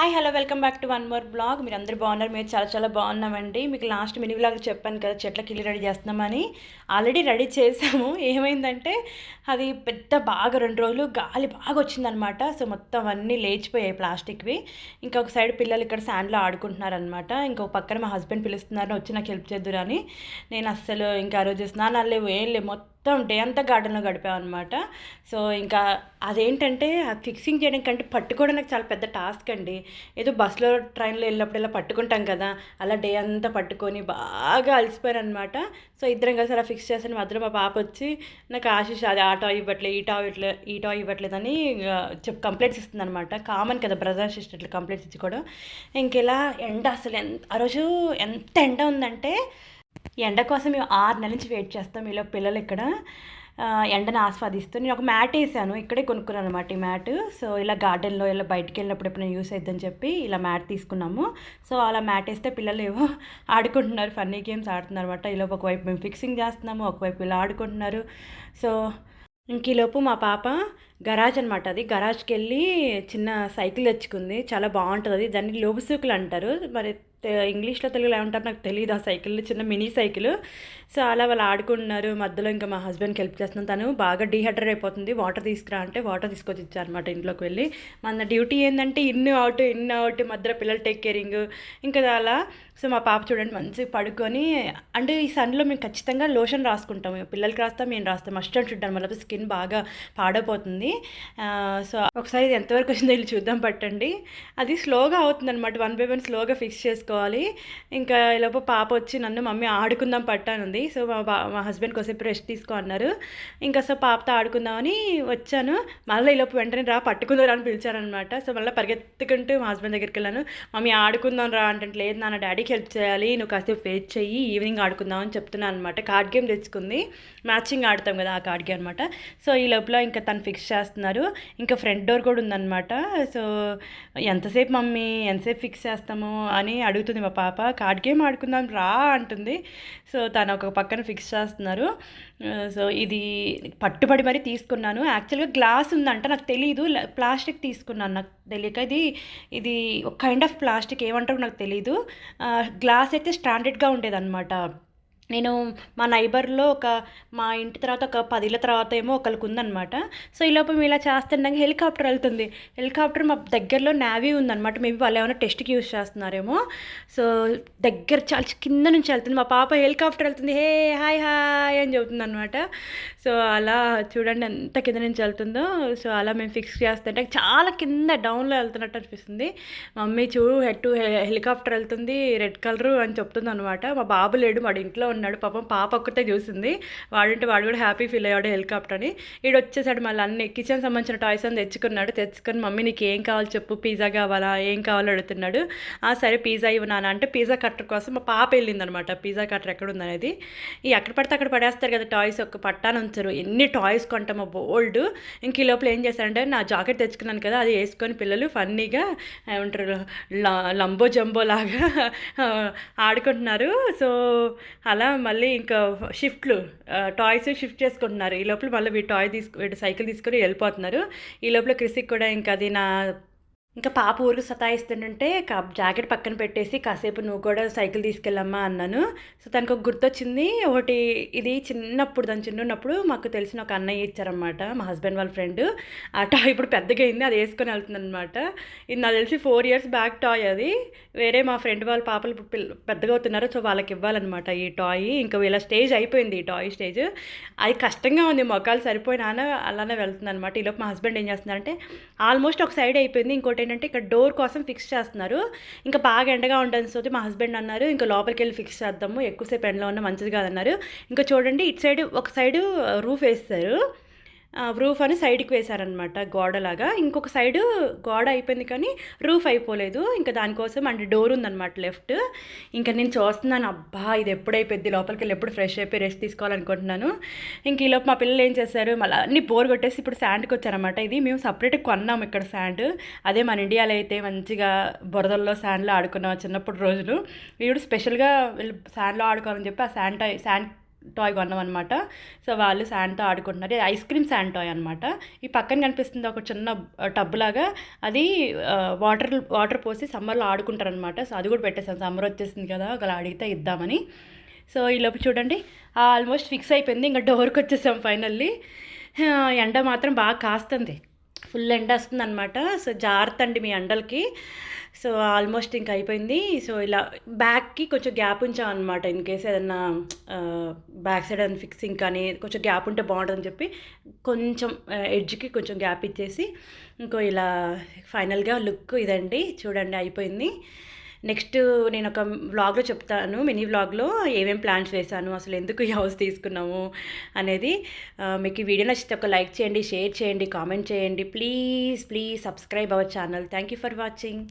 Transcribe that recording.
Hi hello welcome back to one more blog. మీరు అందరూ బాగున్నారు, మేము చాలా చాలా బాగున్నామండి. మీకు లాస్ట్ మినీ బ్లాగ్ చెప్పాను కదా చెట్లకి ఇల్లు రెడీ చేస్తున్నామని. ఆల్రెడీ రెడీ చేసాము. ఏమైందంటే అది పెద్ద బాగా 2 రోజులు గాలి బాగా వచ్చిందనమాట. సో మొత్తం అన్నీ లేచిపోయాయి ప్లాస్టిక్వి. ఇంకొక సైడ్ పిల్లలు ఇక్కడ శాండ్లో ఆడుకుంటున్నారనమాట. ఇంకొక పక్కన మా హస్బెండ్ పిలుస్తున్నారని వచ్చి నాకు హెల్ప్ చేద్దురని. నేను అస్సలు ఇంకా ఆ రోజు స్నానాలు లేవు ఏం లేవు, మొత్తం డే అంతా గార్డెన్లో గడిపామన్నమాట. సో ఇంకా అదేంటంటే ఫిక్సింగ్ చేయడం కంటే పట్టుకోవడం నాకు చాలా పెద్ద టాస్క్ అండి. ఏదో బస్సులో ట్రైన్లో వెళ్ళినప్పుడు ఇలా పట్టుకుంటాం కదా, అలా డే అంతా పట్టుకొని బాగా అలసిపోయాను అనమాట. సో ఇద్దరం కలిసి అలా ఫిక్స్ చేస్తాను. మధ్యలో మా పాప వచ్చి నాకు ఆశీష్ అది ఆ టాయ్ ఇవ్వట్లేదు, ఈ టాయ్ ఇవ్వట్లేదని కంప్లైంట్స్ ఇస్తుంది అనమాట. కామన్ కదా బ్రదర్ సిస్టర్ ఇట్లా కంప్లైంట్స్ ఇచ్చి కూడా. ఇంకెలా ఎండ అసలు ఆ రోజు ఎంత ఎండ ఉందంటే ఎండ కోసం మేము 6 నెలల నుంచి వెయిట్ చేస్తాం. ఇలా పిల్లలు ఇక్కడ ఎండను ఆస్వాదిస్తూ నేను ఒక మ్యాట్ వేసాను, ఇక్కడే కొనుక్కున్నాను అనమాట ఈ మ్యాట్. సో ఇలా గార్డెన్లో ఇలా బయటికి వెళ్ళినప్పుడు ఎప్పుడైనా యూస్ అవుతుందని చెప్పి ఇలా మ్యాట్ తీసుకున్నాము. సో అలా మ్యాట్ వేస్తే పిల్లలు ఏవో ఆడుకుంటున్నారు, ఫన్నీ గేమ్స్ ఆడుతున్నారు అనమాట. ఇలా ఒకవైపు మేము ఫిక్సింగ్ చేస్తున్నాము, ఒకవైపు ఇలా ఆడుకుంటున్నారు. సో ఇంకీలోపు మా పాప గరాజ్ అనమాట, అది గరాజ్కి వెళ్ళి చిన్న సైకిల్ తెచ్చుకుంది. చాలా బాగుంటుంది అది, దాన్ని లోబుసూకులు అంటారు. మరి ఇంగ్లీష్లో తెలుగులో ఏమంటారు నాకు తెలియదు. ఆ సైకిల్ చిన్న మినీ సైకిల్. సో అలా వాళ్ళు ఆడుకుంటున్నారు. మధ్యలో ఇంకా మా హస్బెండ్కి హెల్ప్ చేస్తున్నాను. తను బాగా డీహైడ్రేట్ అయిపోతుంది, వాటర్ తీసుకురా అంటే వాటర్ తీసుకొచ్చి ఇచ్చారనమాట ఇంట్లోకి వెళ్ళి. మన డ్యూటీ ఏంటంటే ఇన్ అవుట్ మధ్యలో పిల్లలు టేక్ కేరింగ్ ఇంకా అలా. సో మా పాప చూడండి మంచిగా పడుకొని, అంటే ఈ సన్లో మేము ఖచ్చితంగా లోషన్ రాసుకుంటాము, పిల్లలకి రాస్తాం, మేము రాస్తాం. మస్ట్ అండ్ షుడ్ అనమాట, స్కిన్ బాగా పాడైపోతుంది. సో ఒకసారి ఇది ఎంతవరకు వచ్చిందో వెళ్ళి చూద్దాం పట్టండి. అది స్లోగా అవుతుంది అనమాట, 1 by 1 స్లోగా ఫిక్స్ చేసుకోవాలి. ఇంకా ఈలోపు పాప వచ్చి నన్ను మమ్మీ ఆడుకుందాం పట్టానుంది. సో మా హస్బెండ్ కొద్దిసేపు రెస్ట్ తీసుకో అన్నారు. ఇంకా సో పాపతో ఆడుకుందామని వచ్చాను. మళ్ళీ ఈలోపు వెంటనే రా పట్టుకుందారా అని పిలిచారనమాట. సో మళ్ళీ పరిగెత్తుకుంటూ మా హస్బెండ్ దగ్గరికి వెళ్ళాను. మమ్మీ ఆడుకుందాం రా అంటే లేదు నాన్న డాడీకి హెల్ప్ చేయాలి, నువ్వు కాసేపు వెయిట్ చెయ్యి, ఈవినింగ్ ఆడుకుందాం అని చెప్తున్నాను అనమాట. కార్డ్ గేమ్ తెచ్చుకుంది, మ్యాచింగ్ ఆడతాం కదా ఆ కార్డ్ గేమ్ అనమాట. సో ఈ లోపల ఇంకా తను ఫిక్స్ చేస్తున్నారు. ఇంకా ఫ్రంట్ డోర్ కూడా ఉందన్నమాట. సో ఎంతసేపు మమ్మీ ఎంతసేపు ఫిక్స్ చేస్తాము అని అడుగుతుంది మా పాప. కార్డ్ గేమ్ ఆడుకుందాం రా అంటుంది. సో తను ఒక పక్కన ఫిక్స్ చేస్తున్నారు. సో ఇది పట్టుబడి మరీ తీసుకున్నాను. యాక్చువల్గా గ్లాస్ ఉందంట, నాకు తెలీదు. ప్లాస్టిక్ తీసుకున్నాను, నాకు తెలియక. ఇది ఒక కైండ్ ఆఫ్ ప్లాస్టిక్, ఏమంటారో నాకు తెలీదు. గ్లాస్ అయితే స్టాండర్డ్గా ఉండేదన్నమాట. నేను మా నైబర్లో మా ఇంటి తర్వాత ఒక 10 ఇళ్ళ తర్వాత ఏమో ఒకరికి ఉందనమాట. సో ఈ లోపల ఇలా చేస్తుండగా హెలికాప్టర్ వెళ్తుంది. హెలికాప్టర్ మా దగ్గరలో నేవీ ఉందనమాట. మేబీ వాళ్ళు ఏమైనా టెస్ట్కి యూజ్ చేస్తున్నారేమో. సో దగ్గర చాలా కింద నుంచి వెళ్తుంది. మా పాప హెలికాప్టర్ వెళ్తుంది, హే హాయ్ హాయ్ అని చెబుతుంది అనమాట. సో అలా చూడండి ఎంత కింద నుంచి వెళ్తుందో. సో అలా మేము ఫిక్స్ చేస్తుంటే చాలా కింద డౌన్లో వెళ్తున్నట్టు అనిపిస్తుంది. మమ్మీ చూడు హెలికాప్టర్ వెళ్తుంది రెడ్ కలరు అని చెప్తుంది అనమాట. మా బాబు లేడు, వాడు ఇంట్లో ఉన్నాడు. పాపం పాప ఒక్కటే చూసింది, వాడు కూడా హ్యాపీ ఫీల్ అయ్యాడు హెలికాప్టర్ అని. ఈడు వచ్చేసాడు, మళ్ళీ అన్ని కిచెన్ సంబంధించిన టాయ్స్ అని తెచ్చుకొని మమ్మీ నీకు ఏం కావాలి చెప్పు, పిజ్జా కావాలా ఏం కావాలో అడుగుతున్నాడు. సరే పిజ్జా ఇవ్వనాను అంటే పిజ్జా కట్టర్ కోసం మా పాప వెళ్ళిందనమాట. పిజ్జా కట్టర్ ఎక్కడ ఉందనేది. ఎక్కడ పడితే అక్కడ పడేస్తారు కదా టాయ్స్, ఒక పట్టాను ఉంచరు. ఎన్ని టాయ్స్ కొంటామో బోల్డ్. ఇంక ఈ లోపల ఏం చేశారంటే నా జాకెట్ తెచ్చుకున్నాను కదా, అది వేసుకొని పిల్లలు ఫన్నీగా ఏమంటారు లంబో జంబో లాగా ఆడుకుంటున్నారు. సో అలా మళ్ళీ ఇంకా టాయ్స్ షిఫ్ట్ చేసుకుంటున్నారు. ఈ లోపల మళ్ళీ వీటి సైకిల్ తీసుకొని వెళ్ళిపోతున్నారు. ఈ లోపల క్రిసిక్ కూడా ఇంకా అది ఇంకా పాప ఊరికి సతాయిస్తుంటే జాకెట్ పక్కన పెట్టేసి కాసేపు నువ్వు కూడా సైకిల్ తీసుకెళ్ళమ్మా అన్నాను. సో తనకు ఒక గుర్తొచ్చింది ఒకటి. ఇది దాని చిన్నప్పుడు మాకు తెలిసిన ఒక అన్నయ్య ఇచ్చారనమాట, మా హస్బెండ్ వాళ్ళ ఫ్రెండ్. ఆ టాయ్ ఇప్పుడు పెద్దగా అయింది, అది వేసుకొని వెళ్తుంది అనమాట. ఇది నాకు తెలిసి 4 years బ్యాక్ టాయ్ అది. వేరే మా ఫ్రెండ్ వాళ్ళ పాపలు పెద్దగా అవుతున్నారు, సో వాళ్ళకి ఇవ్వాలన్నమాట ఈ టాయ్. ఇంకా వీళ్ళ స్టేజ్ అయిపోయింది, ఈ టాయ్ స్టేజ్. అది కష్టంగా ఉంది, మొక్కలు సరిపోయినా అలానే వెళ్తుంది అనమాట. ఈలోపు మా హస్బెండ్ ఏం చేస్తున్నారంటే ఆల్మోస్ట్ ఒక సైడ్ అయిపోయింది, ఇంకోటి ఏంటంటే ఇక్కడ డోర్ కోసం ఫిక్స్ చేస్తున్నారు. ఇంకా బాగా ఎండగా ఉంటుంది. మా హస్బెండ్ అన్నారు ఇంకా లోపలికి వెళ్ళి ఫిక్స్ చేద్దాము, ఎక్కువసేపు ఎండలో ఉన్న మంచిది కాదన్నారు. ఇంకా చూడండి ఇటు సైడ్ ఒక సైడు రూఫ్ వేస్తారు, రూఫ్ అని సైడ్కి వేశారనమాట గోడలాగా. ఇంకొక సైడు గోడ అయిపోయింది కానీ రూఫ్ అయిపోలేదు. ఇంకా దానికోసం అంటే డోర్ ఉందన్నమాట లెఫ్ట్. ఇంకా నేను చూస్తున్నాను, అబ్బా ఇది ఎప్పుడైపోద్ది, లోపలికి వెళ్ళి ఎప్పుడు ఫ్రెష్ అయిపోయి రెస్ట్ తీసుకోవాలనుకుంటున్నాను. ఇంక ఈలోపు మా పిల్లలు ఏం చేశారు, మళ్ళీ అన్ని బోర్ కొట్టేసి ఇప్పుడు శాండ్కి వచ్చారనమాట. ఇది మేము సపరేట్గా కొన్నాము ఇక్కడ శాండ్. అదే మన ఇండియాలో అయితే మంచిగా బురదల్లో శాండ్లో ఆడుకున్నాం చిన్నప్పుడు రోజులు. వీడు స్పెషల్గా వీళ్ళు శాండ్లో ఆడుకోవాలని చెప్పి ఆ శాండ్ టాయ్ కొన్నామన్నమాట. సో వాళ్ళు శాండ్‌తో ఆడుకుంటున్నారు. ఇది ఐస్ క్రీమ్ శాండ్ టాయ్ అనమాట. ఈ పక్కన కనిపిస్తుంది ఒక చిన్న టబ్‌లాగా, అది వాటర్ పోసి సమ్మర్‌లో ఆడుకుంటారనమాట. సో అది కూడా పెట్టేసాను. సమ్మర్ వచ్చేసింది కదా! ఒకవేళ అడిగితే ఇద్దామని. సో ఈలోపు చూడండి ఆల్మోస్ట్ ఫిక్స్ అయిపోయింది. ఇంకా డోర్‌కొచ్చేసాం ఫైనల్లీ. ఎండ మాత్రం బాగా కాస్తుంది. ఫుల్ ఎండ వస్తుందనమాట. సో జాగ్రత్త అండి మీ ఎండలకి. సో ఆల్మోస్ట్ ఇంక అయిపోయింది. సో ఇలా బ్యాక్‌కి కొంచెం గ్యాప్ ఉంచామనమాట. ఇన్ కేస్ ఏదన్నా బ్యాక్ సైడ్ ఏదైనా ఫిక్సింగ్ కానీ కొంచెం గ్యాప్ ఉంటే బాగుంటుందని చెప్పి కొంచెం ఎడ్జ్‌కి కొంచెం గ్యాప్ ఇచ్చేసి ఇంకో ఇలా ఫైనల్‌గా లుక్ ఇదండి. చూడండి అయిపోయింది. నెక్స్ట్ నేను ఒక వ్లాగ్‌లో చెప్తాను. మినీ వ్లాగ్‌లో ఏమేం ప్లాన్స్ వేశాను, అసలు ఎందుకు ఈ హౌస్ తీసుకున్నాము అనేది. మీకు ఈ వీడియో నచ్చితే ఒక లైక్ చేయండి, షేర్ చేయండి, కామెంట్ చేయండి. Please subscribe our channel. Thank you for watching.